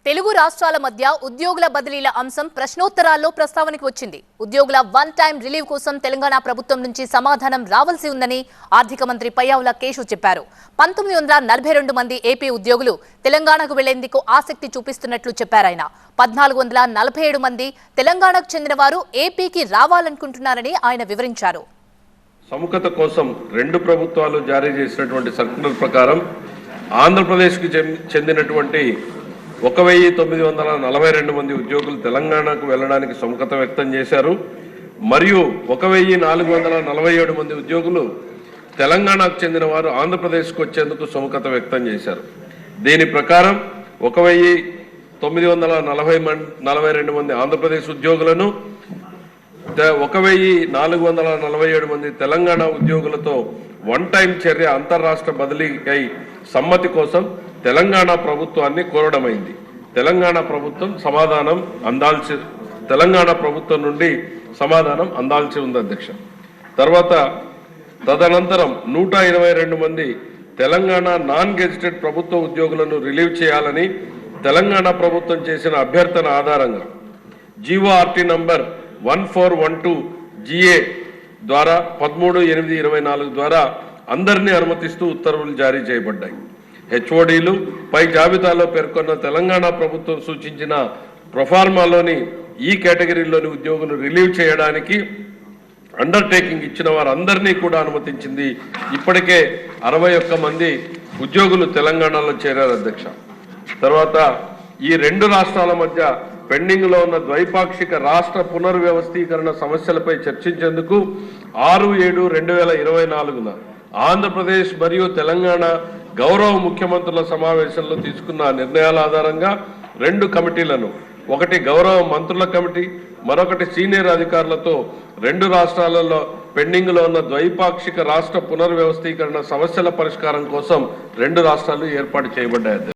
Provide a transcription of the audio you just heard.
తెలుగు రాష్ట్రాల మధ్య ఉద్యోగుల బదిలీల అంశం ప్రశ్నోత్తరాల్లో ప్రస్తావనకు వచ్చింది. ఉద్యోగుల వన్ టైం రిలీవ్ కోసం తెలంగాణ ప్రభుత్వం నుంచి సమాధానం రావాల్సి ఉందని ఆర్థిక మంత్రి పయ్యావుల కేశవ్ చెప్పారు. 1942 మంది ఏపీ ఉద్యోగులు తెలంగాణకు వెళ్లేందుకు ఆసక్తి చూపిస్తున్నట్లు చెప్పారాయన. 1447 మంది తెలంగాణకు చెందిన వారు ఏపీకి రావాలనుకుంటున్నారని ఆయన వివరించారు. సముఖత కోసం రెండు ప్రభుత్వాలు జారీ చేసినటువంటి సర్క్యులర్ ప్రకారం ఆంధ్రప్రదేశ్కి చెందినటువంటి 1942 మంది ఉద్యోగులు తెలంగాణకు వెళ్ళడానికి సుముఖత వ్యక్తం చేశారు. మరియు 1447 మంది ఉద్యోగులు తెలంగాణకు చెందిన వారు ఆంధ్రప్రదేశ్కు వచ్చేందుకు సుముఖత వ్యక్తం చేశారు. దీని ప్రకారం 1942 మంది ఆంధ్రప్రదేశ్ ఉద్యోగులను 1447 మంది తెలంగాణ ఉద్యోగులతో వన్ టైం చర్య అంతర్రాష్ట్ర బదిలీకై సమ్మతి కోసం తెలంగాణ ప్రభుత్వాన్ని కోరడమైంది. తెలంగాణ ప్రభుత్వం నుండి సమాధానం అందాల్సి ఉంది అధ్యక్ష. తదనంతరం 122 మంది తెలంగాణ నాన్ గెజిటెడ్ ప్రభుత్వ ఉద్యోగులను రిలీవ్ చేయాలని తెలంగాణ ప్రభుత్వం చేసిన అభ్యర్థన ఆధారంగా జీవోఆర్టీ నంబర్ 1412 GA ద్వారా 13/8/24 ద్వారా అందరినీ అనుమతిస్తూ ఉత్తర్వులు జారీ చేయబడ్డాయి. హెచ్ఓడీలు పై జాబితాలో పేర్కొన్న తెలంగాణ ప్రభుత్వం సూచించిన ప్రొఫార్మాలోని ఈ కేటగిరీలోని ఉద్యోగులు రిలీవ్ చేయడానికి అండర్టేకింగ్ ఇచ్చిన వారందరినీ కూడా అనుమతించింది. ఇప్పటికే 61 మంది ఉద్యోగులు తెలంగాణలో చేరారు అధ్యక్ష. ఈ రెండు రాష్ట్రాల మధ్య పెండింగ్ లో ఉన్న ద్వైపాక్షిక రాష్ట్ర పునర్వ్యవస్థీకరణ సమస్యలపై చర్చించేందుకు 6/7/2024 ఆంధ్రప్రదేశ్ మరియు తెలంగాణ గౌరవ ముఖ్యమంత్రుల సమావేశంలో తీసుకున్న నిర్ణయాల ఆధారంగా రెండు కమిటీలను, ఒకటి గౌరవ మంత్రుల కమిటీ, మరొకటి సీనియర్ అధికారులతో రెండు రాష్ట్రాలలో పెండింగ్ లో ఉన్న ద్వైపాక్షిక రాష్ట్ర పునర్వ్యవస్థీకరణ సమస్యల పరిష్కారం కోసం రెండు రాష్ట్రాలు ఏర్పాటు చేయబడ్డాయి.